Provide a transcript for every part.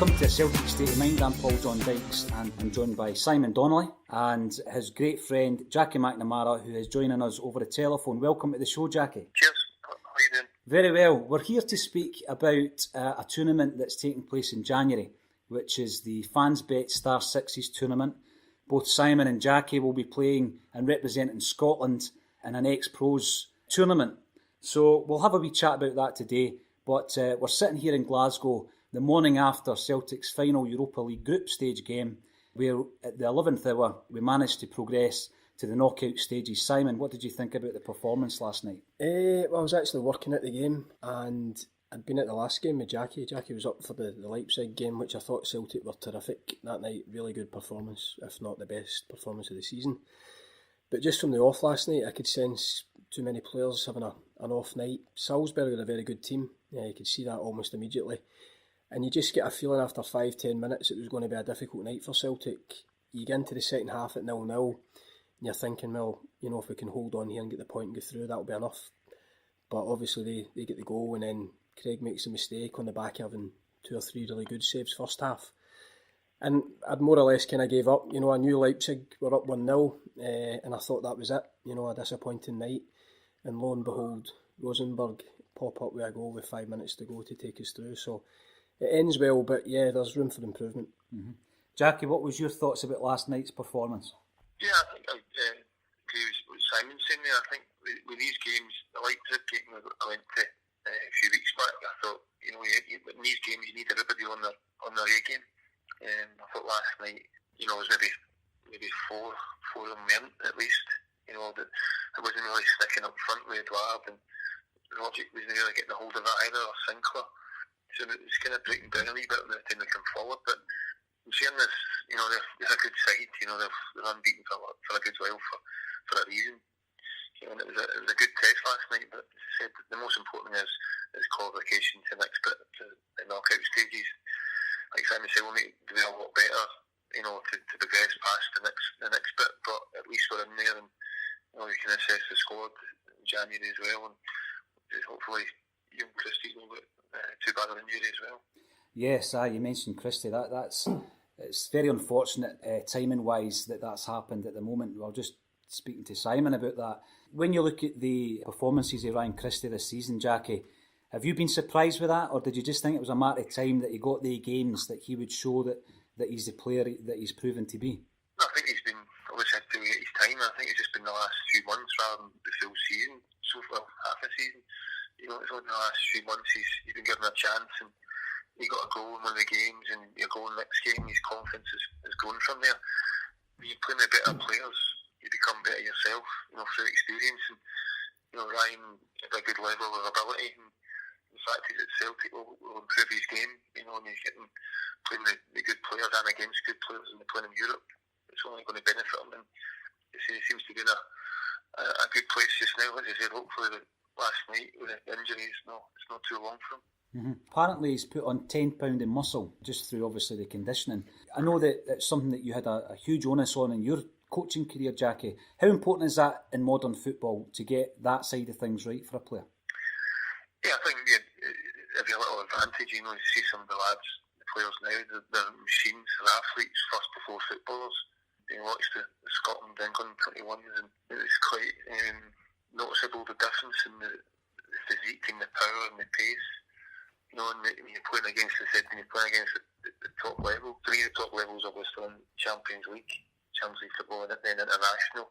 Welcome to Celtic State of Mind. I'm John Dykes and I'm joined by Simon Donnelly and his great friend Jackie McNamara, who is joining us over the telephone. Welcome to the show, Jackie. Cheers. How are you doing? Very well. We're here to speak about a tournament that's taking place in January, which is the Fansbet Star Sixes tournament. Both Simon and Jackie will be playing and representing Scotland in an ex-pros tournament. So we'll have a wee chat about that today. But we're sitting here in Glasgow the morning after Celtic's final Europa League group stage game, where at the 11th hour we managed to progress to the knockout stages. Simon, what did you think about the performance last night? Well, I was actually working at the game and I'd been at the last game with Jackie. Jackie was up for the Leipzig game, which I thought Celtic were terrific that night. Really good performance, if not the best performance of the season. But just from the off last night, I could sense too many players having an off night. Salisbury are a very good team. You could see that almost immediately. And you just get a feeling after 5-10 minutes it was going to be a difficult night for Celtic. You get into the second half at 0-0 and you're thinking, well, you know, if we can hold on here and get the point and go through, that'll be enough. But obviously they get the goal and then Craig makes a mistake on the back of having 2 or 3 really good saves first half. And I'd more or less kind of gave up. You know, I knew Leipzig were up 1-0 and I thought that was it. You know, a disappointing night. And lo and behold, Rosenborg pop up with a goal with 5 minutes to go to take us through. So it ends well, but yeah, there's room for improvement. Mm-hmm. Jackie, what was your thoughts about last night's performance? Yeah, I think I agree with what Simon's saying there. I think with these games, the Leipzig game I went to a few weeks back, I thought, you know, in these games you need everybody on their A game. I thought last night, you know, was maybe four of them weren't at least. You know, that I wasn't really sticking up front with Eduard, and Moravcik wasn't really getting a hold of that either, or Sinclair. So it's kind of breaking down a wee bit by the time they come forward. But I'm saying this, you know, they're a good side. You know, they're unbeaten for a good while for a reason. You know, and it was a good test last night. But as I said, the most important thing is qualification to the next bit, to the knockout stages. Like Simon said, we'll need to do a lot better, you know, to progress past the next bit. But at least we're in there, and you know, we can assess the squad in January as well, and hopefully young Christie's will get too bad an injury as well. Yes, you mentioned Christie. It's very unfortunate timing wise that's happened at the moment. We were just speaking to Simon about that. When you look at the performances of Ryan Christie this season, Jackie, have you been surprised with that, or did you just think it was a matter of time that he got the games that he would show that he's the player that he's proven to be? I think he's been obviously had to wait his time. I think it's just been the last few months rather than the full season. So far, half a season. You know, it's only the last few months he's been given a chance, and he got a goal in one of the games, and you're going next game. His confidence is going from there. When you're playing with better players, you become better yourself. You know, through experience, and you know, Ryan has a good level of ability, and the fact is that Celtic will improve his game. You know, and he's getting playing the good players and against good players, and they're playing in Europe. It's only going to benefit him, and he seems to be in a good place just now. As I said, hopefully last night with the injury, it's not too long for him. Mm-hmm. Apparently he's put on 10 pound in muscle just through obviously the conditioning. I know that it's something that you had a huge onus on in your coaching career, Jackie. How important is that in modern football to get that side of things right for a player? Yeah, I think it'd be a little advantage. You know, you see some of the lads, the players now, they're machines, they're athletes first before footballers. You watch the Scotland England 21s, and it's quite noticeable the difference in the physique and the power and the pace. You know, and when you're playing against when you're playing against the top level, 3 of the top levels obviously in Champions League football, and then international.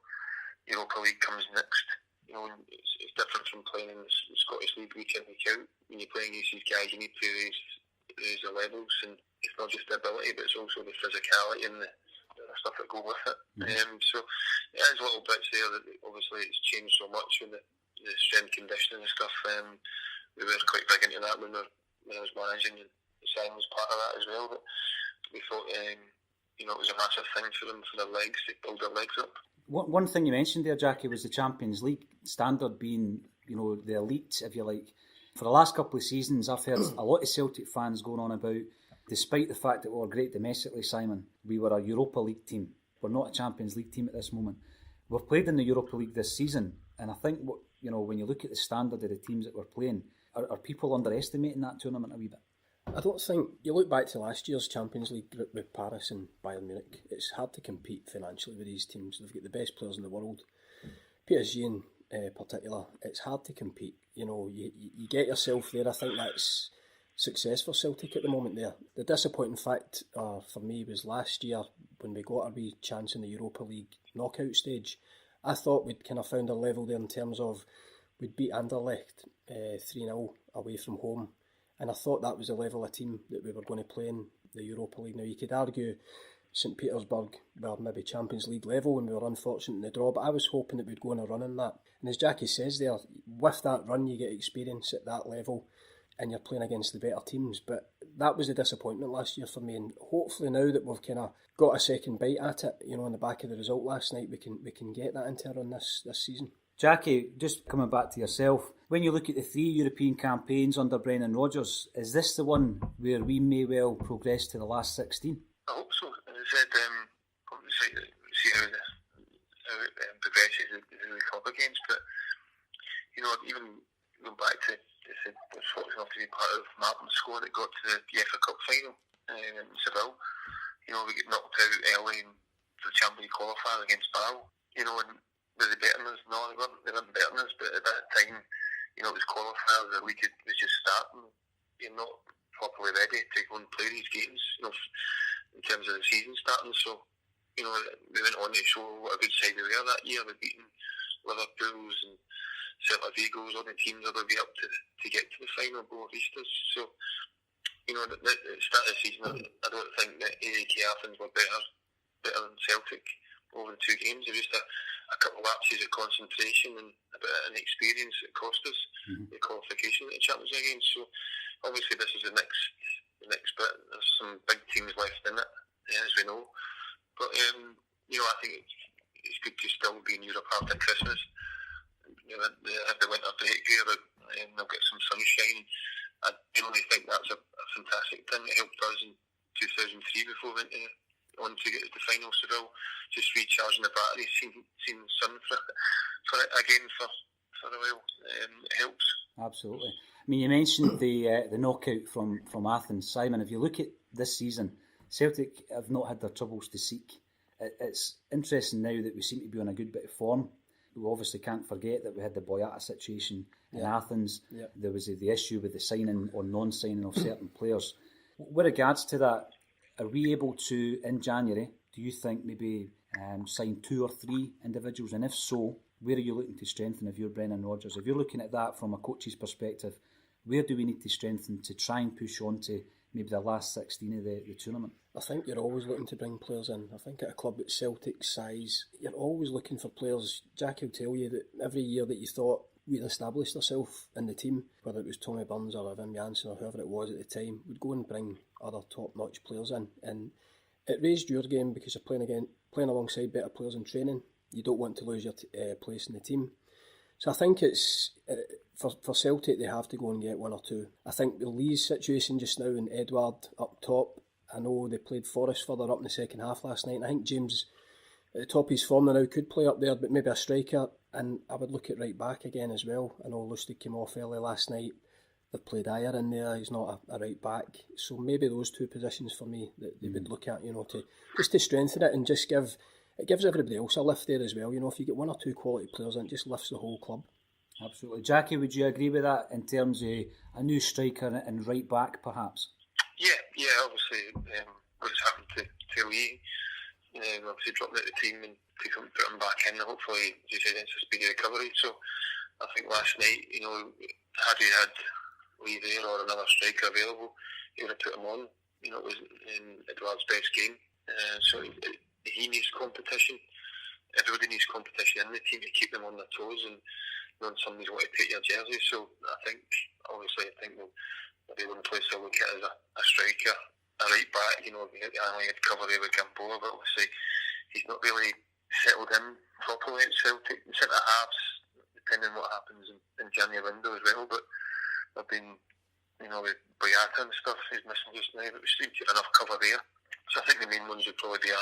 Europa League comes next. You know, it's different from playing in the Scottish League week in, week out. When you're playing against these guys, you need to raise the levels, and it's not just the ability, but it's also the physicality and the stuff that go with it. Mm-hmm. So it is little bits there that obviously it's changed so much with the strength conditioning and stuff. We were quite big into that when I was managing, and Simon was part of that as well. But we thought you know, it was a massive thing for them, for their legs, to build their legs up. One thing you mentioned there, Jackie, was the Champions League standard being, you know, the elite, if you like. For the last couple of seasons, I've heard a lot of Celtic fans going on about, despite the fact that we were great domestically, Simon, we were a Europa League team. We're not a Champions League team at this moment. We've played in the Europa League this season, and I think, you know, when you look at the standard of the teams that we're playing, are people underestimating that tournament a wee bit? I don't think, you look back to last year's Champions League group with Paris and Bayern Munich, it's hard to compete financially with these teams. They've got the best players in the world. PSG in particular, it's hard to compete. You get yourself there. I think that's success for Celtic at the moment there. The disappointing fact for me was last year when we got a wee chance in the Europa League knockout stage. I thought we'd kind of found a level there in terms of we'd beat Anderlecht 3-0 away from home, and I thought that was the level of team that we were going to play in the Europa League. Now you could argue St Petersburg were maybe Champions League level and we were unfortunate in the draw, but I was hoping that we'd go on a run in that. And as Jackie says there, with that run you get experience at that level and you're playing against the better teams. But that was a disappointment last year for me, and hopefully now that we've kind of got a second bite at it, on the back of the result last night, we can get that into a run this season. Jackie, just coming back to yourself, when you look at the 3 European campaigns under Brendan Rodgers, is this the one where we may well progress to the last 16? I hope so. As I said, obviously, see how it progresses who we come up against, but even going back to I was fortunate enough to be part of Martin's squad that got to the UEFA Cup final in Seville. We get knocked out early in the Champions League qualifier against Basel. And were they better than us? No, they weren't better than us, but at that time, it was qualifiers, the league was just starting. You're not properly ready to go and play these games, in terms of the season starting. So, we went on to show what a good side we were that year. We've beaten Liverpool's and Celtic Amigos, all the teams that would be up to get to the final, both Easters. So, at the start of the season, I don't think that AEK Athens were better than Celtic over the 2 games. There was just a couple of lapses of concentration and a bit of inexperience that cost us the qualification at the Champions League games. So, obviously, this is the next bit. There's some big teams left in it, as we know. But I think it's good to still be in Europe after Christmas. They have the winter break here, and they'll get some sunshine. I generally think that's a fantastic thing. It helped us in 2003 before we went on to get to the final. Seville, just recharging the batteries, seeing the sun for a while. It helps. Absolutely. I mean, you mentioned the knockout from Athens. Simon, if you look at this season, Celtic have not had their troubles to seek. It's interesting now that we seem to be on a good bit of form. We obviously can't forget that we had the Boyata situation in Athens. Yeah. There was the issue with the signing or non-signing of certain players. With regards to that, are we able to, in January, do you think maybe sign 2 or 3 individuals? And if so, where are you looking to strengthen if you're Brendan Rodgers? If you're looking at that from a coach's perspective, where do we need to strengthen to try and push on to maybe the last 16 of the tournament? I think you're always looking to bring players in. I think at a club at Celtic's size, you're always looking for players. Jack will tell you that every year that you thought we'd established ourselves in the team, whether it was Tommy Burns or Wim Jansen or whoever it was at the time, we'd go and bring other top-notch players in. And it raised your game because you're playing alongside better players in training. You don't want to lose your place in the team. So I think it's for Celtic, they have to go and get 1 or 2. I think the Lee's situation just now and Edward up top, I know they played Forest further up in the second half last night, and I think James, at the top of his form now, could play up there, but maybe a striker, and I would look at right back again as well. I know Lustig came off early last night. They've played Ayer in there, he's not a right back. So maybe those 2 positions for me that they would look at, to strengthen it and just gives everybody else a lift there as well. If you get 1 or 2 quality players in, it just lifts the whole club. Absolutely. Jackie, would you agree with that in terms of a new striker and right back perhaps? Yeah, obviously what's happened to Lee, obviously dropped out the team and put him back in, hopefully, as you said, it's a speedy recovery. So I think last night, had we had Lee there or another striker available, he would have put him on. It was Edouard's best game. So he needs competition. Everybody needs competition in the team to keep them on their toes and somebody's want to take your jersey. So I think we'll be able to play so look at it as a striker, a right back. We had cover there with Gamboa, but obviously he's not really settled in properly at Celtic. The centre halves, depending on what happens in January window as well. But I've been, with Boyata and stuff, he's missing just now, but we seem to have enough cover there. So I think the main ones would probably be a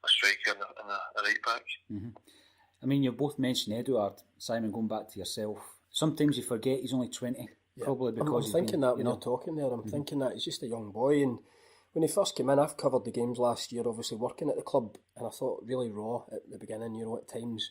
striker and a right back. Mm-hmm. I mean, you both mentioned Edouard. Simon, going back to yourself, sometimes you forget he's only 20. Probably because I'm thinking that when you're talking there, I'm thinking that he's just a young boy, and when he first came in, I've covered the games last year, obviously working at the club, and I thought really raw at the beginning, at times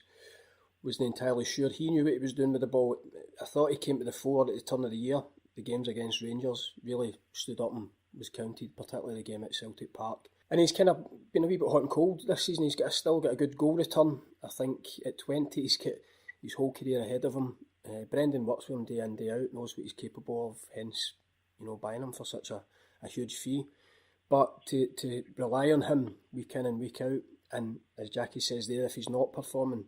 wasn't entirely sure he knew what he was doing with the ball. I thought he came to the fore at the turn of the year. The games against Rangers really stood up and was counted, particularly the game at Celtic Park. And he's kind of been a wee bit hot and cold this season. He's still got a good goal return. I think at 20 he's got his whole career ahead of him. Brendan works with him day in, day out, knows what he's capable of, hence, buying him for such a huge fee. But to rely on him week in and week out, and as Jackie says there, if he's not performing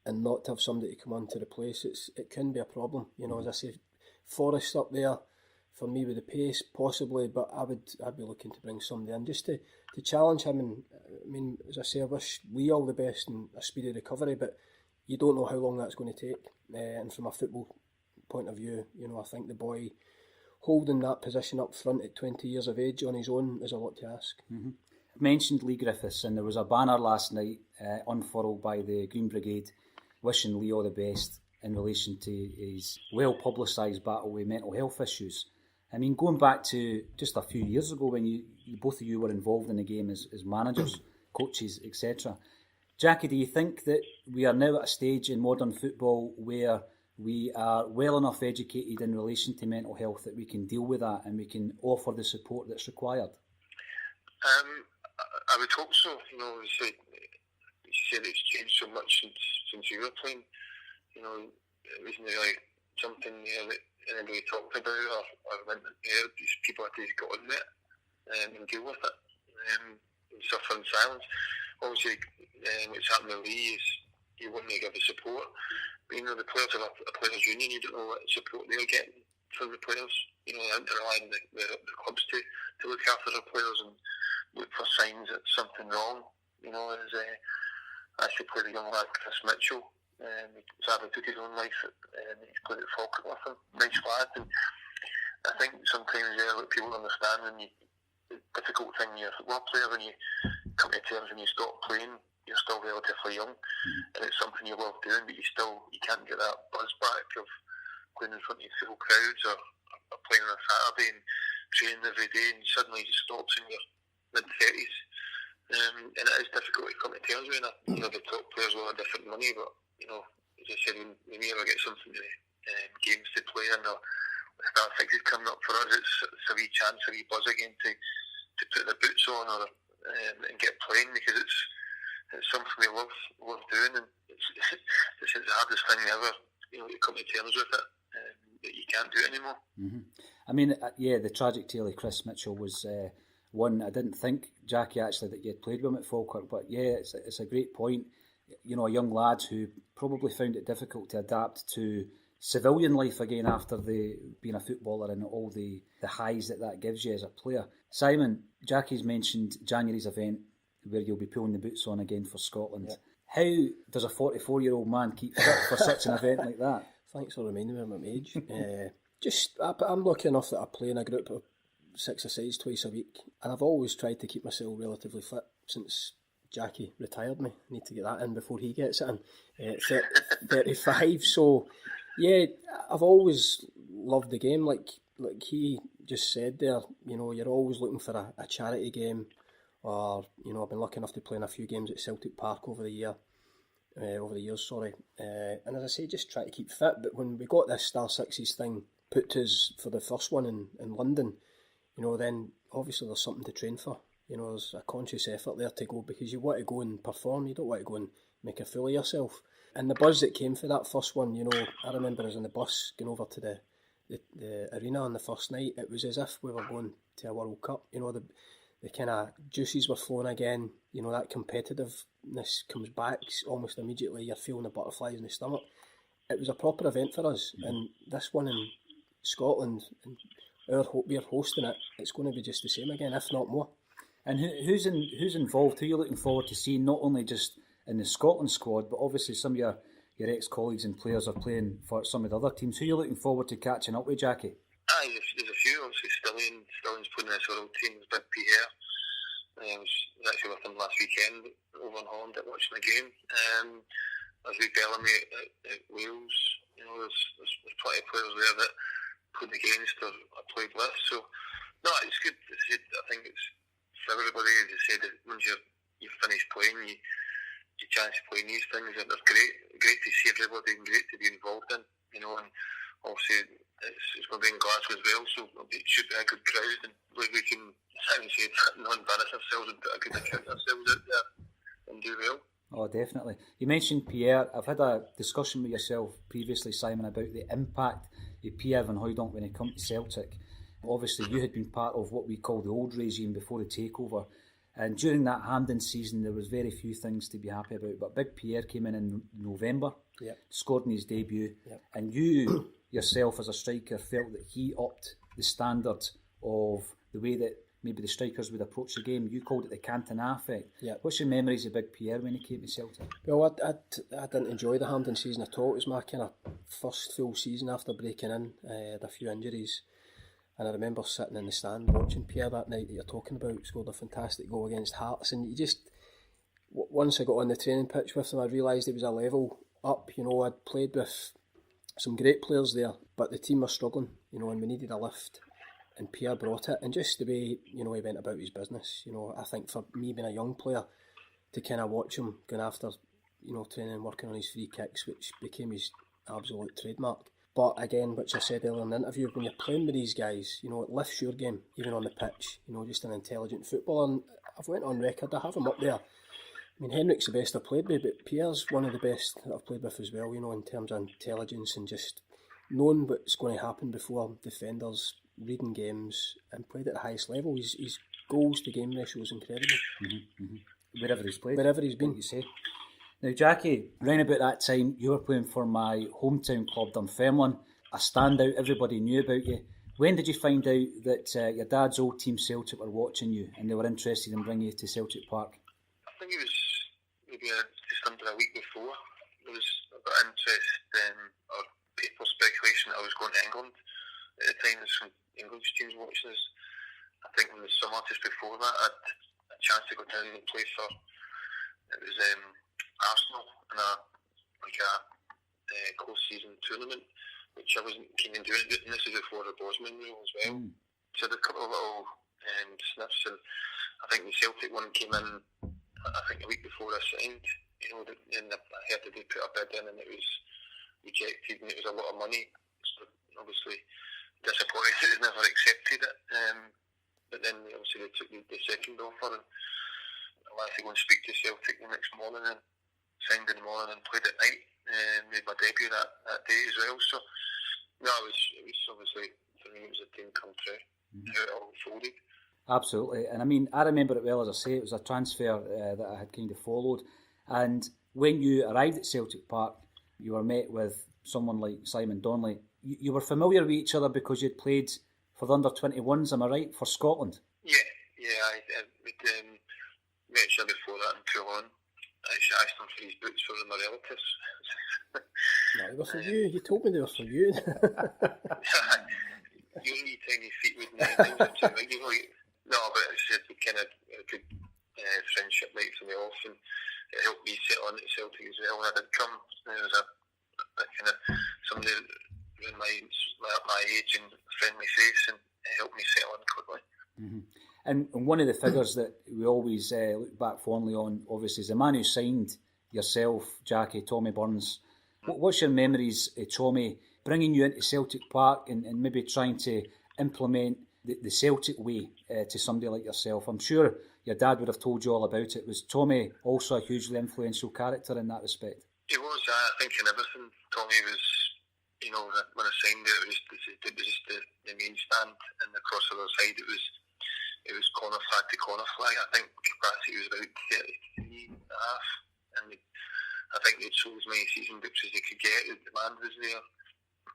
and not to have somebody to come on to replace, it can be a problem. As I say, Forrest up there for me with the pace, possibly, but I'd be looking to bring somebody in just to challenge him. And I mean, as I say, I wish we all the best and a speedy recovery, but you don't know how long that's going to take. And from a football point of view, I think the boy holding that position up front at 20 years of age on his own is a lot to ask. Mm-hmm. I mentioned Lee Griffiths, and there was a banner last night unfurled by the Green Brigade wishing Lee all the best in relation to his well-publicised battle with mental health issues. I mean, going back to just a few years ago when both of you were involved in the game as managers, coaches, etc. Jackie, do you think that we are now at a stage in modern football where we are well enough educated in relation to mental health that we can deal with that and we can offer the support that's required? I would hope so. You said it's changed so much since you were playing. It wasn't really something that anybody talked about or went there. These people had to go on with it and deal with it and suffer in silence. Obviously, what's happening with Lee is you want to give the support. But, the players have a players' union. You don't know what support they're getting from the players. They're relying on the clubs to look after their players and look for signs that something wrong. As I actually played a young lad, Chris Mitchell. Sadly took his own life and he's played at Falkirk with him. Nice lad. And I think sometimes what people understand the difficult thing when you're a football player, when you come to terms when you stop playing, you're still relatively young and it's something you love doing, but you can't get that buzz back of going in front of full crowds or playing on a Saturday and training every day, and suddenly it stops in your mid-30s. And it is difficult to come to terms with. The top players will have different money, but as I said, when we ever get something to games to play in or the Star Sixes coming up for us, it's a wee chance, a wee buzz again to put the boots on or and get playing, because it's something we love doing, and it's the hardest thing ever, to come to terms with it, that you can't do it anymore. Mm-hmm. I mean, the tragic tale of Chris Mitchell was one I didn't think, Jackie, actually, that you had played with him at Falkirk, but it's a great point. A young lad who probably found it difficult to adapt to civilian life again after being a footballer and all the highs that gives you as a player. Simon, Jackie's mentioned January's event where you'll be pulling the boots on again for Scotland. Yeah. How does a 44-year-old man keep fit for such an event like that? Thanks for reminding me of my age. I'm lucky enough that I play in a group of 6-a-sides twice a week, and I've always tried to keep myself relatively fit since Jackie retired me. I need to get that in before he gets it in. 35. So, I've always loved the game. Like he just said there, you're always looking for a charity game, or I've been lucky enough to play in a few games at Celtic Park over the years. And as I say, just try to keep fit. But when we got this Star Sixes thing put to us for the first one in London, then obviously there's something to train for. There's a conscious effort there to go, because you want to go and perform. You don't want to go and make a fool of yourself. And the buzz that came for that first one, I remember us on the bus going over to the arena on the first night. It was as if we were going to a World Cup. The kind of juices were flowing again. That competitiveness comes back almost immediately. You're feeling the butterflies in the stomach. It was a proper event for us. Mm-hmm. And this one in Scotland, and we're hosting it, it's going to be just the same again, if not more. And who's involved? Who are you looking forward to seeing, not only just in the Scotland squad, but obviously some of your ex-colleagues and players are playing for some of the other teams. Who are you looking forward to catching up with, Jackie? There's a few. Obviously, Stilling's playing in this world team. There's Big Pierre. I was actually with him last weekend over in Holland watching the game. There's Bellamy at Wales. There's plenty of players there that played against or played with. So, no, it's good. I think it's for everybody. As I said, once you finish playing, you chance to play in these things, and they're great to see everybody and great to be involved in. And obviously it's going to be in Glasgow as well, so it should be a good crowd, and we can, as I said, not embarrass ourselves and put a good account of ourselves out there and do well. Oh, definitely. You mentioned Pierre. I've had a discussion with yourself previously, Simon, about the impact of Pierre Van Hooijdonk when he come to Celtic. Obviously, you had been part of what we call the old regime before the takeover. And during that Hampden season, there was very few things to be happy about. But Big Pierre came in November, scored in his debut. Yep. And you, yourself as a striker, felt that he upped the standard of the way that maybe the strikers would approach the game. You called it the Cantona effect. Yep. What's your memories of Big Pierre when he came to Celtic? Well, I didn't enjoy the Hampden season at all. It was my kind of first full season after breaking in. I had a few injuries. And I remember sitting in the stand watching Pierre that night that you're talking about. Scored a fantastic goal against Hearts, and you just, once I got on the training pitch with him, I realised he was a level up. I'd played with some great players there, but the team were struggling, and we needed a lift, and Pierre brought it. And just the way, he went about his business, I think for me being a young player, to kind of watch him going after, training and working on his free kicks, which became his absolute trademark. But again, which I said earlier in the interview, when you're playing with these guys, it lifts your game, even on the pitch, just an intelligent footballer. And I've went on record, I have him up there. I mean, Henrik's the best I've played with, but Pierre's one of the best that I've played with as well, in terms of intelligence and just knowing what's going to happen before defenders, reading games, and played at the highest level. His goals to game ratio is incredible. Mm-hmm, mm-hmm. Wherever he's played. Wherever he's been. Like you say. Now, Jackie, around about that time, you were playing for my hometown club, Dunfermline, a standout, everybody knew about you. When did you find out that your dad's old team Celtic were watching you and they were interested in bringing you to Celtic Park? I think it was maybe just under a week before. There was a bit of interest or paper speculation that I was going to England. At the time, there's some English teams watching us. I think in the summer, just before that, I had a chance to go down and play for, it was Arsenal in a close season tournament, which I wasn't keen on doing. And this is before the Bosman rule as well. So there a couple of little sniffs, and I think the Celtic one came in, I think a week before I signed. And I heard that they put a bid in and it was rejected, and it was a lot of money. So obviously disappointed that they never accepted it. But then obviously they took the second offer, and I managed to go and speak to Celtic the next morning and signed in the morning and played at night, and made my debut that day as well. So no, it was obviously, for me, it was a dream come true. How it all unfolded. Absolutely. And I mean, I remember it well. As I say, it was a transfer that I had kind of followed. And when you arrived at Celtic Park, you were met with someone like Simon Donnelly. You were familiar with each other because you'd played for the under-21s, am I right, for Scotland? Yeah, we'd met each other before that in Toulon. I actually asked him for his boots for my relatives. No, they were for you. You told me they were for you. You only tiny feet with nails are too big. No, but it's just kind of a good friendship right from the off, and it helped me settle on at Celtic as well. When I did come, there was a kind of somebody around my age and friendly face, and it helped me settle in quickly. Mm-hmm. And one of the figures that we always look back fondly on, obviously, is the man who signed yourself, Jackie, Tommy Burns. What's your memories of Tommy bringing you into Celtic Park and maybe trying to implement the Celtic way to somebody like yourself? I'm sure your dad would have told you all about it. Was Tommy also a hugely influential character in that respect? He was. I think in everything, Tommy was, when I signed it, it was just the main stand, and across the other side it was corner flag to corner flag. I think capacity was about 33 and a half, and I think they'd sold as many season books as they could get. The demand was there.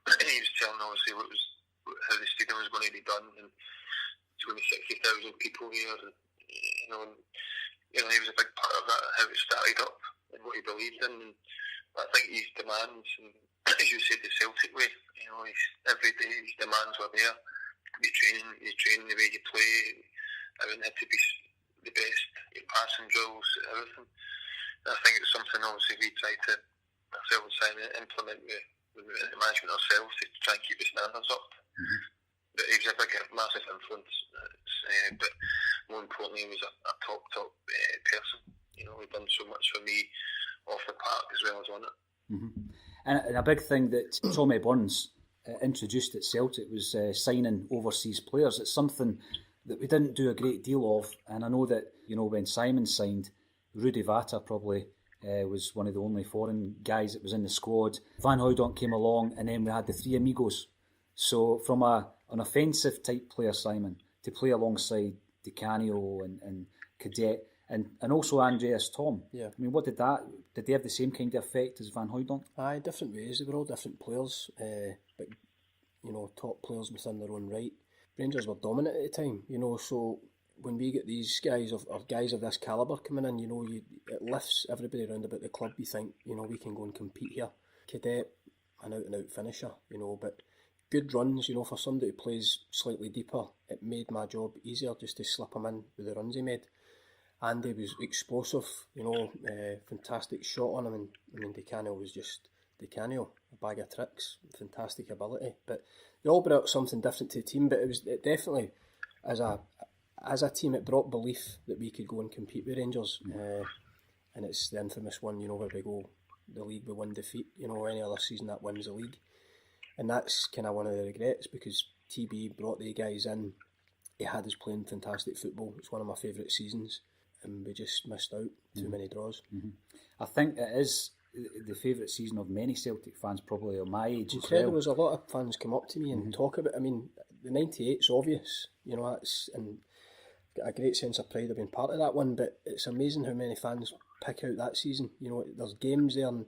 And he was telling obviously how the stadium was going to be done, and it's going to be 60,000 people here. And, he was a big part of that, how it started up and what he believed in. And I think his demands, and as you said, the Celtic way, every day his demands were there. The training, the way you play, everything had to be the best. Your passing drills, everything. And I think it's something obviously we try to ourselves implement with the management ourselves to try and keep the standards up. Mm-hmm. But he was a big, massive influence. But more importantly, he was a top person. He done so much for me off the park as well as on it. Mm-hmm. And a big thing that Tommy Burns introduced at Celtic was signing overseas players. It's something that we didn't do a great deal of, and I know that when Simon signed, Rudi Vata probably was one of the only foreign guys that was in the squad. Van Hooijdonk came along, and then we had the Three Amigos. So from an offensive type player, Simon, to play alongside Di Canio and Cadet and also Andreas Tom. Yeah. I mean, did they have the same kind of effect as Van Hooijdonk? Aye, different ways. They were all different players, but top players within their own right. Rangers were dominant at the time, so when we get these guys or guys of this calibre coming in, it lifts everybody around about the club. You think, we can go and compete here. Cadet, an out-and-out finisher, but good runs, for somebody who plays slightly deeper, it made my job easier just to slip him in with the runs he made. Andy was explosive, fantastic shot on him, and Di Canio was just Di Canio, a bag of tricks, fantastic ability. But they all brought something different to the team, but it definitely, as a team, it brought belief that we could go and compete with Rangers. And it's the infamous one, where we go the league with one defeat, any other season that wins the league. And that's kind of one of the regrets, because TB brought the guys in, he had us playing fantastic football. It's one of my favourite seasons, and we just missed out. Too many draws. Mm-hmm. I think it is the favourite season of many Celtic fans, probably of my age as well. There was a lot of fans come up to me and talk about, the 98's obvious, that's, and got a great sense of pride of being part of that one, but it's amazing how many fans pick out that season. There's games there, and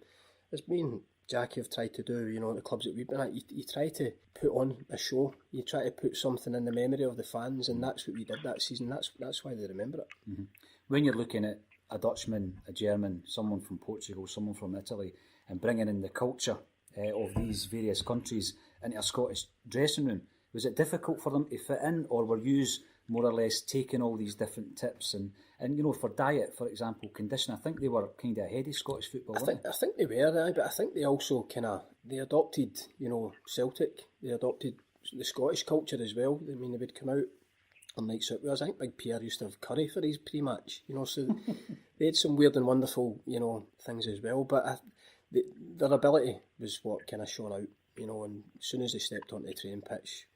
as me and Jackie have tried to do, the clubs that we've been at, you try to put on a show, you try to put something in the memory of the fans, and that's what we did that season. That's why they remember it. Mm-hmm. When you're looking at a Dutchman, a German, someone from Portugal, someone from Italy, and bringing in the culture of these various countries into a Scottish dressing room, was it difficult for them to fit in, or were you more or less taking all these different tips and for diet, for example, condition? I think they were kind of ahead of Scottish football. I think they were, but I think they also they adopted, Celtic. They adopted the Scottish culture as well. They would come out on nights out with us. I think Big Pierre used to have curry for his pre-match, so they had some weird and wonderful, things as well. But their ability was what kind of shone out, and as soon as they stepped onto the training pitch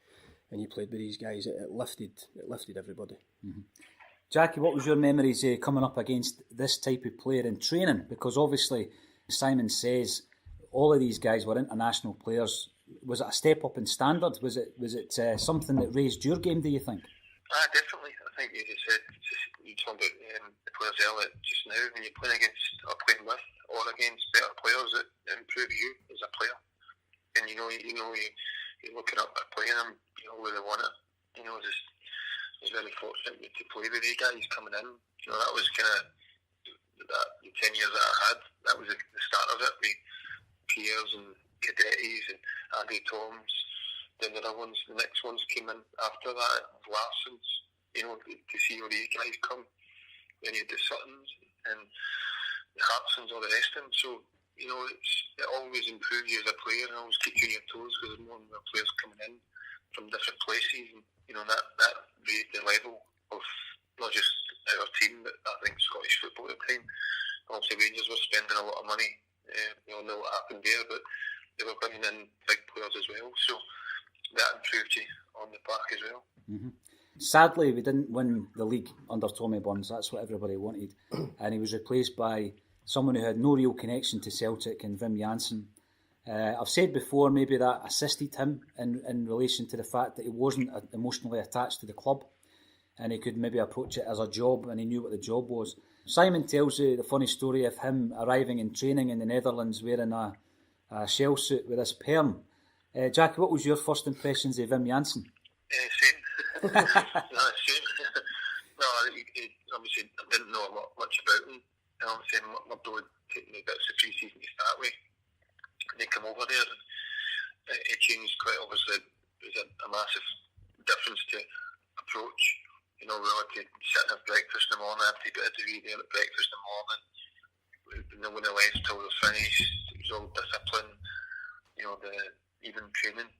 and you played with these guys, it lifted everybody. Mm-hmm. Jackie, what was your memories coming up against this type of player in training? Because obviously, Simon says all of these guys were international players. Was it a step up in standard? Was it something that raised your game, do you think? Definitely. I think, as you said, you talked about the players earlier just now, when you're playing against or playing with or against better players, it improves you as a player. And you're looking up at playing them, where they want it. I was very fortunate to play with these guys coming in. That was kind of the 10 years that I had. That was the start of it. With Piers and Cadettis and Andy Toms. Then the other ones, the next ones came in after that. Larsson's, to see all these guys come. Then you had the Suttons and the Hartsons, all the rest of them. So, it always improves you as a player, and always keeps you on your toes, because there's more and more players coming in from different places, and that raised the level of not just our team, but I think Scottish football at the time. Obviously Rangers were spending a lot of money, we all know what happened there, but they were bringing in big players as well, so that improved you on the park as well. Mm-hmm. Sadly, we didn't win the league under Tommy Burns. That's what everybody wanted, and he was replaced by someone who had no real connection to Celtic, and Wim Jansen. I've said before, maybe that assisted him in relation to the fact that he wasn't emotionally attached to the club, and he could maybe approach it as a job, and he knew what the job was. Simon tells you the funny story of him arriving in training in the Netherlands wearing a shell suit with this perm. Jackie, what was your first impressions of Wim Jansen? Same. Same. No, obviously I didn't know much about him. Obviously my bro had taken me bits of pre-season to start with. They come over there, and it changed quite obviously. There's a massive difference to approach. We had to sit and have breakfast in the morning. I had to be there at breakfast in the morning. When I left till it was finished, it was all discipline. The even training.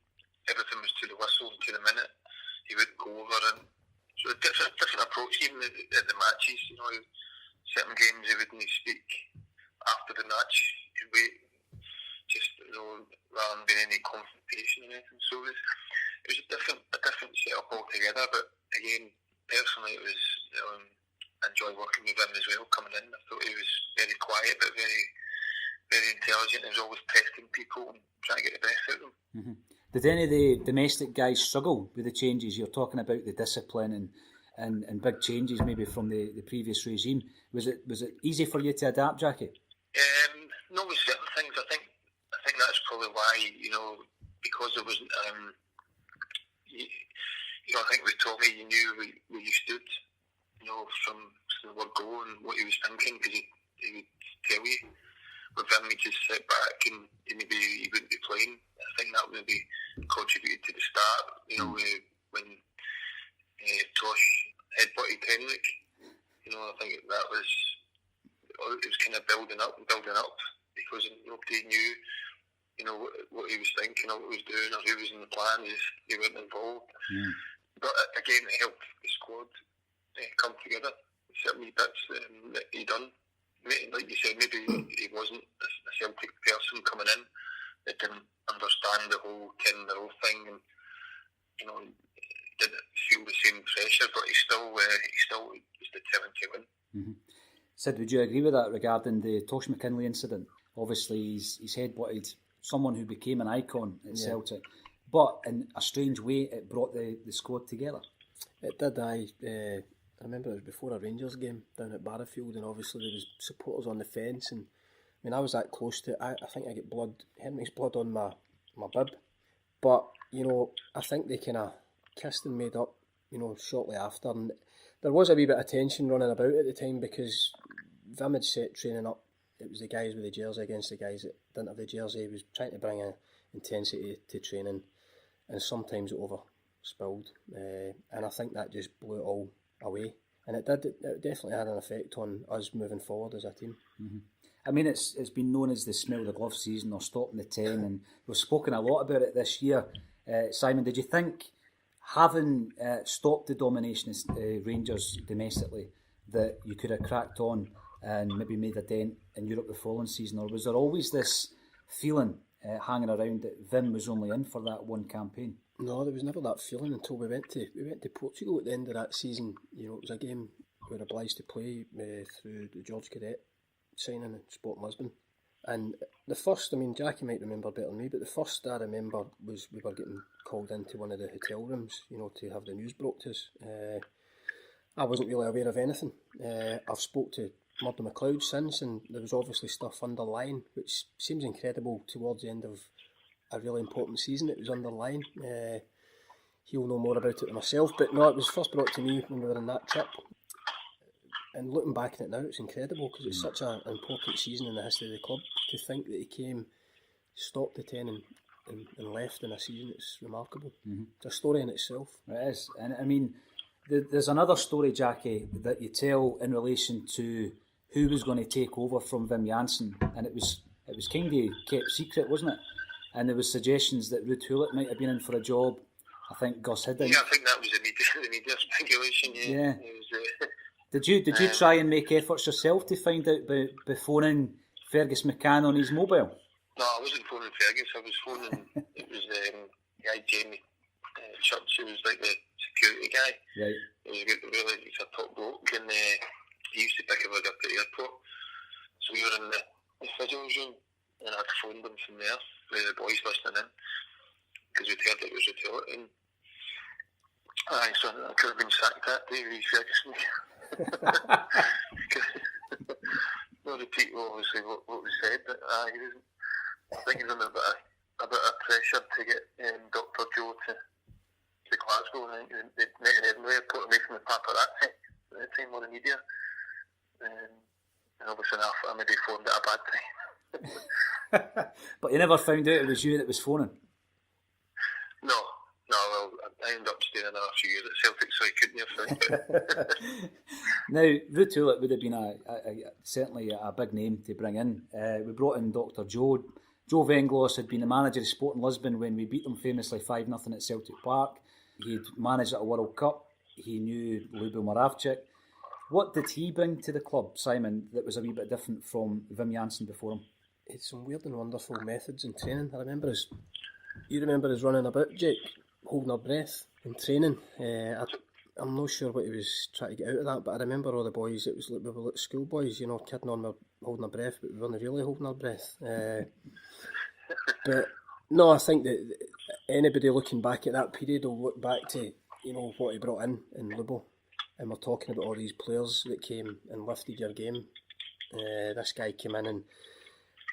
everything was to the whistle, to the minute. He wouldn't go over, and so a different approach even at the matches. You know, certain games he wouldn't speak after the match. He'd wait, just rather than being any confrontation or anything. So it was a different setup altogether. But again, personally, it was I enjoyed working with him as well. Coming in, I thought he was very quiet but very, very intelligent. He was always testing people and trying to get the best out of them. Mm-hmm. Did any of the domestic guys struggle with the changes? You're talking about the discipline and big changes maybe from the previous regime. Was it easy for you to adapt, Jackie? No, with certain things. I think that's probably why, because there wasn't. I think with Tommy, you knew where you stood. From the word go and what he was thinking, because he would tell you. With him, he just sit back and maybe he wouldn't be playing. I think that would be contributed to the start. When Tosh headbutted Henrik. I think that was it was kind of building up because nobody knew, what he was thinking or what he was doing or who was in the plan. He weren't involved. Mm. But again, it helped the squad come together. Certain wee bits that he done. Like you said, maybe he wasn't a Celtic person coming in that didn't understand the whole 10-0 thing and didn't feel the same pressure, but he still was determined to win. Mm-hmm. Sid, would you agree with that regarding the Tosh McKinley incident? Obviously, he's headbutted someone who became an icon at Celtic, but in a strange way, it brought the squad together. It did. I remember it was before a Rangers game down at Barrowfield, and obviously there was supporters on the fence, and I was that close to it. I think I get Henrik's blood on my bib, but I think they kind of kissed and made up, shortly after, and there was a wee bit of tension running about at the time because Vim had set training up. It was the guys with the jersey against the guys that didn't have the jersey. He was trying to bring an intensity to training, and sometimes it overspilled, and I think that just blew it all away, and it definitely had an effect on us moving forward as a team. Mm-hmm. I mean, it's been known as the smell the glove season or stopping the 10, and we've spoken a lot about it this year. Simon, did you think having stopped the domination of Rangers domestically that you could have cracked on and maybe made a dent in Europe the following season, or was there always this feeling hanging around that Vim was only in for that one campaign? No, there was never that feeling until we went to Portugal at the end of that season. It was a game we were obliged to play through the George Cadet signing in Sporting Lisbon. And the first, Jackie might remember better than me, but the first I remember was we were getting called into one of the hotel rooms, to have the news brought to us. I wasn't really aware of anything. I've spoke to Murdo McLeod since, and there was obviously stuff underlying, which seems incredible towards the end of a really important season. It was underlying. He'll know more about it than myself, but no, it was first brought to me when we were on that trip. And looking back at it now, it's incredible because it's such an important season in the history of the club. To think that he came, stopped the 10 and left in a season, it's remarkable. Mm-hmm. It's a story in itself. It is. And there's another story, Jackie, that you tell in relation to who was going to take over from Wim Jansen, and it was kind of kept secret, wasn't it? And there was suggestions that Ruud Gullit might have been in for a job. I think Gus Hiddink. Yeah, I think that was the media speculation. Yeah. Did you try and make efforts yourself to find out by phoning Fergus McCann on his mobile? No, I wasn't phoning Fergus. I was phoning. It was the guy Jamie Church, who was like the security guy. Right. He's a top bloke, and he used to pick him up at the airport. So we were in the physio's room, and I'd phoned them from there, with the boys listening in, because we'd heard it was a toilet. And so I could have been sacked that day with Ferguson. Not repeat obviously what was said, but I think he was under a bit of pressure to get Dr. Joe to Glasgow. I think they met in Edinburgh, put away from the paparazzi at the time, or the media. And obviously I maybe phoned at a bad time. But you never found out it was you that was phoning? No, well, I ended up staying another few years at Celtic, so I couldn't have found it. Now, Ruud Gullit would have been certainly a big name to bring in. We brought in Dr. Joe Joe Venglos had been the manager of Sporting Lisbon when we beat them famously 5-0 at Celtic Park. He'd managed at a World Cup. He knew Lubo Moravcik. What did he bring to the club, Simon, that was a wee bit different from Wim Jansen before him? He had some weird and wonderful methods in training. You remember us running about, Jake, holding our breath in training. I'm not sure what he was trying to get out of that, but I remember all the boys, it was like we were like schoolboys, kidding on, we were holding our breath, but we weren't really holding our breath. But no, I think that anybody looking back at that period will look back to, what he brought in Lubo. And we're talking about all these players that came and lifted your game. This guy came in and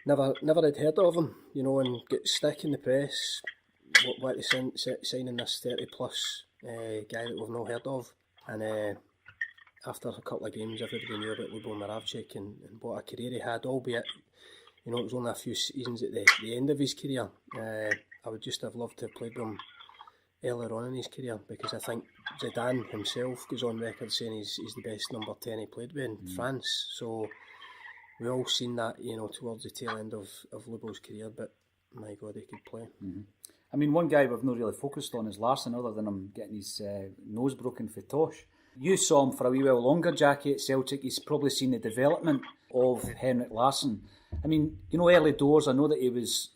never had heard of him, and got stick in the press. What they signing this 30 plus guy that we've not heard of, and after a couple of games everybody knew about Lubo Moravcik and what a career he had, albeit it was only a few seasons at the end of his career. I would just have loved to have played with him earlier on in his career, because I think Zidane himself goes on record saying he's the best number 10 he played with in France, so we all seen that towards the tail end of Lubo's career, but my God, he could play. I mean, one guy we've not really focused on is Larsson, other than him getting his nose broken for Tosh. You saw him for a wee while longer, Jackie, at Celtic. He's probably seen the development of Henrik Larsson. I mean, early doors, I know that he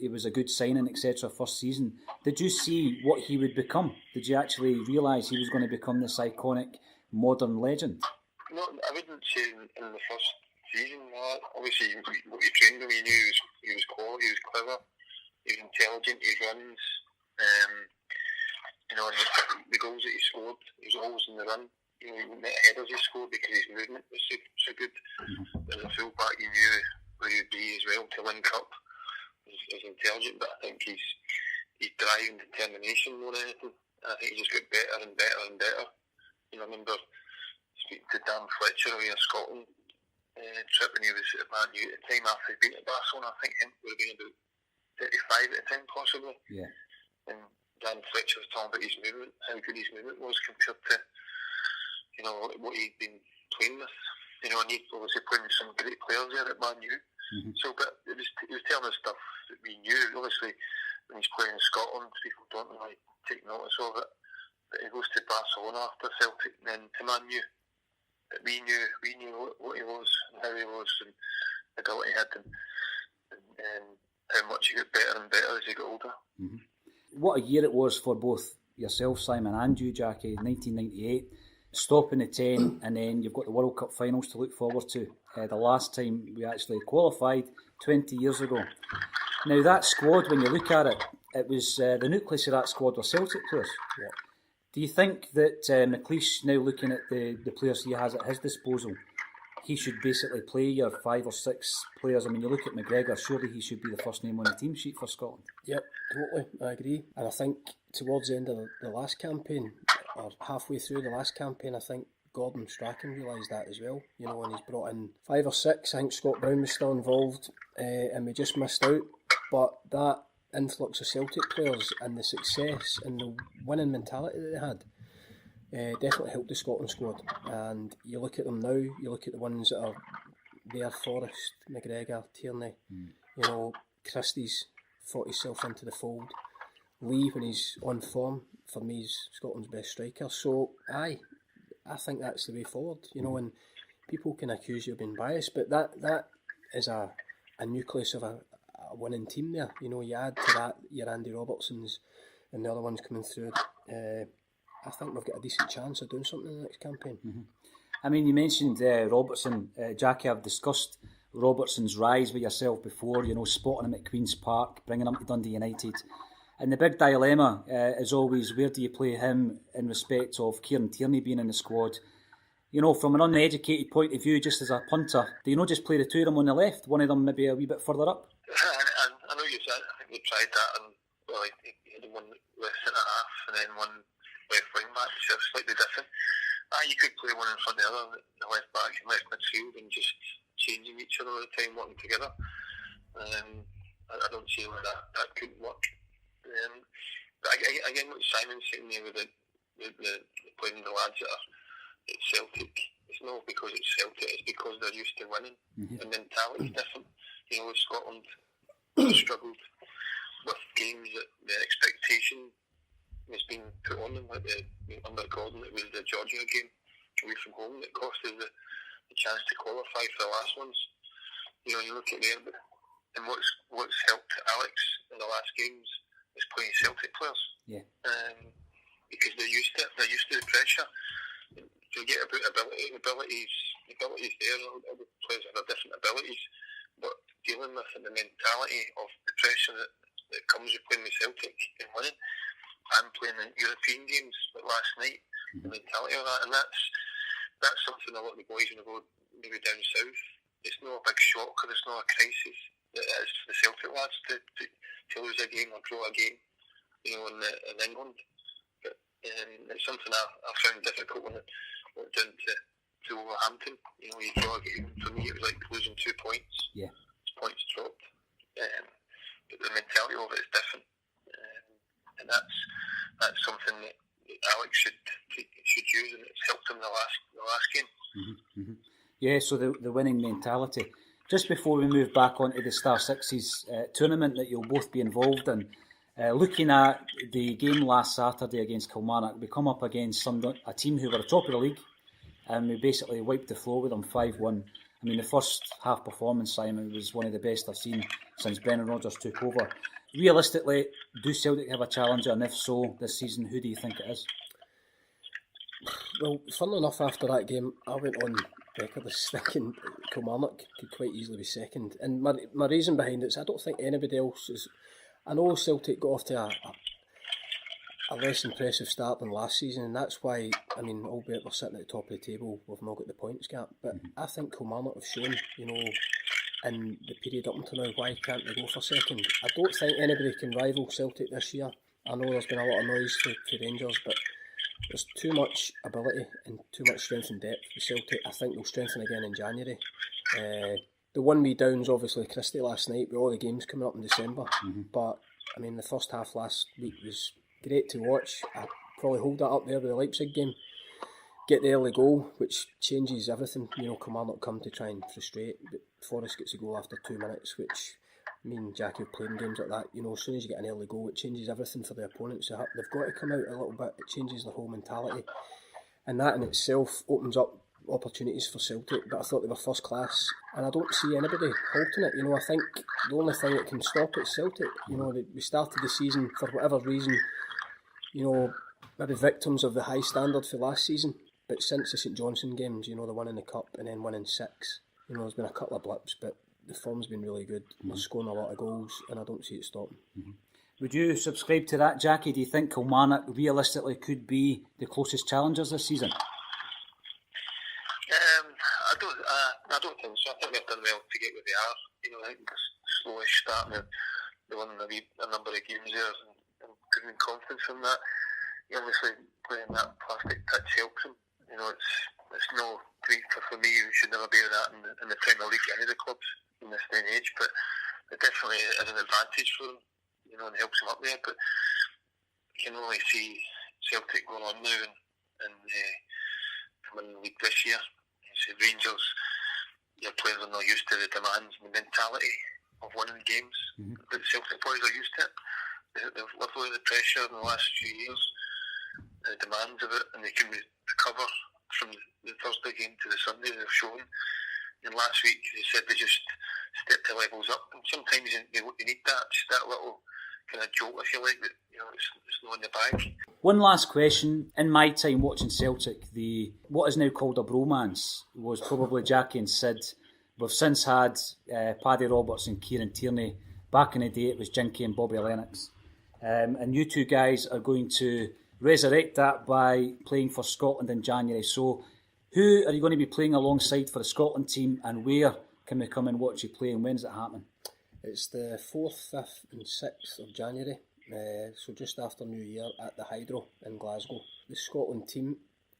was a good signing, etc. first season. Did you see what he would become? Did you actually realise he was going to become this iconic modern legend? No, I wouldn't say in the first season. Obviously, what he trained him, he knew he was quality, he was clever, he was intelligent, he runs. And the goals that he scored, he was always in the run. He met headers he scored because his movement was so good. As a full-back, he knew where he'd be as well to link up. He's intelligent, but I think his drive and determination more than anything. I think he just got better and better and better. I remember speaking to Dan Fletcher away in Scotland trip when he was at Man U at the time after he'd been at Barcelona. I think him would have been about 35 at the time, possibly. Yeah. And Dan Fletcher was talking about his movement, how good his movement was compared to, what he'd been playing with. And he'd obviously playing with some great players there at Man U. So, but he was telling us stuff that we knew. Obviously, when he's playing in Scotland, people don't really take notice of it. But he goes to Barcelona after Celtic and then to Man U. But we knew what he was and how he was and the ability he had and how much he got better and better as he got older. What a year it was for both yourself, Simon, and you, Jackie. 1998, stopping the 10, and then you've got the World Cup finals to look forward to. The last time we actually qualified 20 years ago. Now that squad, when you look at it, it was the nucleus of that squad were Celtic players. Yeah. Do you think that McLeish, now looking at the players he has at his disposal, he should basically play your 5 or 6 players? I mean, you look at McGregor, surely he should be the first name on the team sheet for Scotland. Yep, totally, I agree. And I think towards the end of the last campaign, or halfway through the last campaign, I think Gordon Strachan realised that as well. And he's brought in 5 or 6. I think Scott Brown was still involved, and we just missed out. But that influx of Celtic players and the success and the winning mentality that they had definitely helped the Scotland squad. And you look at them now, you look at the ones that are there: Forrest, McGregor, Tierney. Christie's fought himself into the fold. Lee, when he's on form, for me, is Scotland's best striker. So I think that's the way forward. And people can accuse you of being biased, but that is a nucleus of a winning team there. You add to that your Andy Robertsons and the other ones coming through. I think we've got a decent chance of doing something in the next campaign. I mean, you mentioned Robertson. Jackie, I've discussed Robertson's rise with yourself before, spotting him at Queen's Park, bringing him to Dundee United. And the big dilemma is always, where do you play him in respect of Kieran Tierney being in the squad? From an uneducated point of view, just as a punter, do you not just play the two of them on the left, one of them maybe a wee bit further up? I know you said, I think we tried that, and he had one left centre half and then one left wing back, which is slightly different. You could play one in front of the other, the left back and left midfield, and just changing each other all the time, working together. I don't see why that couldn't work. But again, what Simon's saying there with the playing the lads that are at Celtic, it's not because it's Celtic, it's because they're used to winning. The mentality is different. With Scotland, we struggled with games that the expectation has been put on them, like under Gordon, it was the Georgia game away from home that cost us the chance to qualify for the last ones. You look at there, and what's helped Alex in the last games is playing Celtic players. Yeah. Because they're used to it. They're used to the pressure. You get about abilities there. Other players have different abilities, but dealing with the mentality of the pressure that comes with playing with Celtic and winning, and playing in European games like last night, the mentality of that, and that's something a lot of the boys when they go maybe down south, it's not a big shock or it's not a crisis that it is for the Celtic lads to lose a game or draw a game, in England. But it's something I found difficult when it went down to Wolverhampton. You draw a game, for me it was like losing 2 points. Yeah. Points dropped. But the mentality of it is different. And that's something that Alex should use, and it's helped him in the last game. Mm-hmm, mm-hmm. Yeah, so the winning mentality. Just before we move back onto the Star Sixes tournament that you'll both be involved in, looking at the game last Saturday against Kilmarnock, we come up against a team who were at the top of the league, and we basically wiped the floor with them 5-1. I mean, the first half performance, Simon, was one of the best I've seen since Brendan Rodgers took over. Realistically, do Celtic have a challenger, and if so, this season, who do you think it is? Well, funnily enough, after that game, I went on record as thinking Kilmarnock could quite easily be second. And my reason behind it is I don't think anybody else is... I know Celtic got off to a less impressive start than last season, and that's why, I mean, albeit we're sitting at the top of the table, we've not got the points gap, but I think Kilmarnock have shown, in the period up until now, why can't they go for second? I don't think anybody can rival Celtic this year. I know there's been a lot of noise for Rangers, but there's too much ability and too much strength and depth with Celtic. I think they'll strengthen again in January. The one we down's obviously Christie last night with all the games coming up in December, but I mean the first half last week was great to watch. I'd probably hold that up there with the Leipzig game. Get the early goal, which changes everything. Kilmarnock come to try and frustrate, but Forrest gets a goal after 2 minutes, which me and Jackie have played in games like that. As soon as you get an early goal, it changes everything for the opponents. So they've got to come out a little bit. It changes their whole mentality, and that in itself opens up opportunities for Celtic. But I thought they were first class, and I don't see anybody halting it. I think the only thing that can stop it is Celtic. We started the season for whatever reason, maybe victims of the high standard for last season. But since the St Johnstone games, the one in the Cup and then winning 6, there's been a couple of blips, but the form's been really good. We're scoring a lot of goals, and I don't see it stopping. Would you subscribe to that, Jackie? Do you think Kilmarnock realistically could be the closest challengers this season? I don't think so. I think they've done well to get where they are. I think the slowish start, they won a number of games there, and giving confidence in that. Obviously, playing that plastic pitch helps them. It's no great for me. We should never bear that in the Premier League, any of the clubs in this day and age. But it definitely is an advantage for them, and helps them up there. But you can only see Celtic going on now and coming in the league this year. So Rangers, your players are not used to the demands and the mentality of winning games. But Celtic boys are used to it. They've lived with the pressure in the last few years, the demands of it, and they can recover from the Thursday game to the Sunday they've shown. And last week they said they just stepped the levels up, and sometimes you need that, just that little kind of jolt, if you like, that it's not in the bag. One last question. In my time watching Celtic, what is now called a bromance was probably Jackie and Sid. We've since had Paddy Roberts and Kieran Tierney. Back in the day it was Jinky and Bobby Lennox. And you two guys are going to resurrect that by playing for Scotland in January. So who are you going to be playing alongside for the Scotland team, and where can we come and watch you play, and when's it happening? It's the 4th, 5th and 6th of January, so just after New Year at the Hydro in Glasgow. The Scotland team,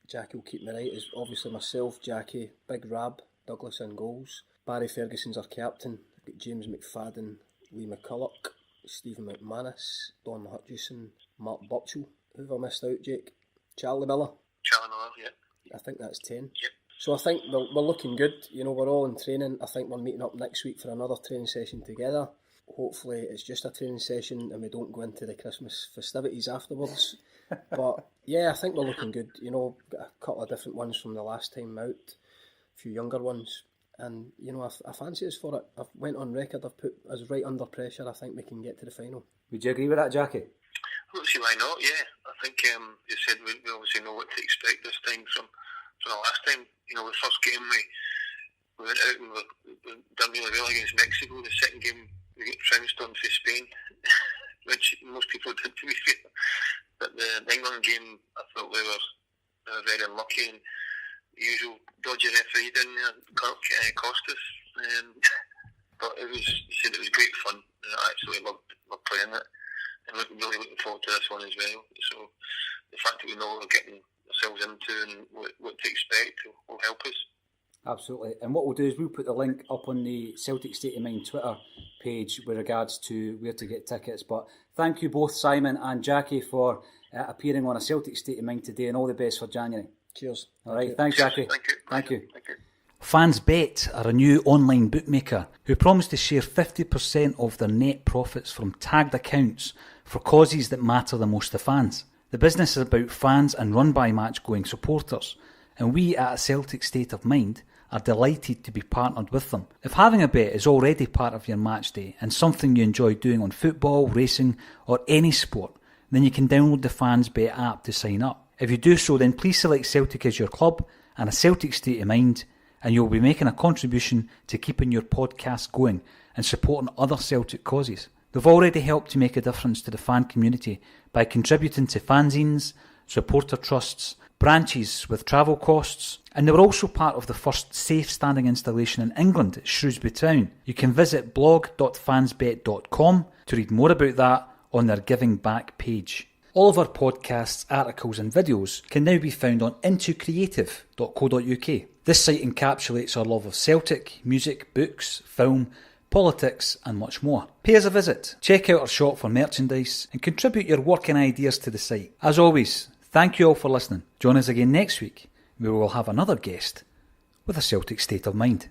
Jackie will keep me right, is obviously myself, Jackie, Big Rab, Douglas in goals. Barry Ferguson's our captain. I've got James McFadden, Lee McCulloch, Stephen McManus, Don Hutchison, Mark Butchell. Who have I missed out, Jake? Charlie Miller? Charlie Miller, yeah. I think that's 10. Yep. So I think we're looking good. We're all in training. I think we're meeting up next week for another training session together. hopefully it's just a training session and we don't go into the Christmas festivities afterwards. But yeah, I think we're looking good. You know, got a couple of different ones from the last time out, a few younger ones, and you know, I fancy us for it. I've went on record. I've put us right under pressure. I think we can get to the final. Would you agree with that, Jackie? I don't see why not. Yeah, I think you said we obviously know what to expect this time from the last time. You know, the first game we went out and we done really well against Mexico. The second game we got trounced on for Spain, which most people did, to be fair. But the England game, I thought we were very unlucky, and the usual dodgy referee down there cost us. But it was great fun. I absolutely loved playing it, and really looking forward to this one as well. So the fact that we know what we're getting ourselves into and what to expect will help us. Absolutely. And what we'll do is we'll put the link up on the Celtic State of Mind Twitter page with regards to where to get tickets. But thank you both, Simon and Jackie, for appearing on a Celtic State of Mind today, and all the best for January. Cheers. All right. Thanks, Jackie. Thank you. Fansbet are a new online bookmaker who promise to share 50% of their net profits from tagged accounts for causes that matter the most to fans. The business is about fans and run by match-going supporters, and we at a Celtic State of Mind are delighted to be partnered with them. If having a bet is already part of your match day and something you enjoy doing on football, racing or any sport, then you can download the Fansbet app to sign up. If you do so, then please select Celtic as your club and a Celtic State of Mind, and you'll be making a contribution to keeping your podcast going and supporting other Celtic causes. They've already helped to make a difference to the fan community by contributing to fanzines, supporter trusts, branches with travel costs, and they were also part of the first safe standing installation in England at Shrewsbury Town. You can visit blog.fansbet.com to read more about that on their Giving Back page. All of our podcasts, articles and videos can now be found on intocreative.co.uk. This site encapsulates our love of Celtic, music, books, film, politics and much more. Pay us a visit, check out our shop for merchandise and contribute your working ideas to the site. As always, thank you all for listening. Join us again next week where we will have another guest with a Celtic State of Mind.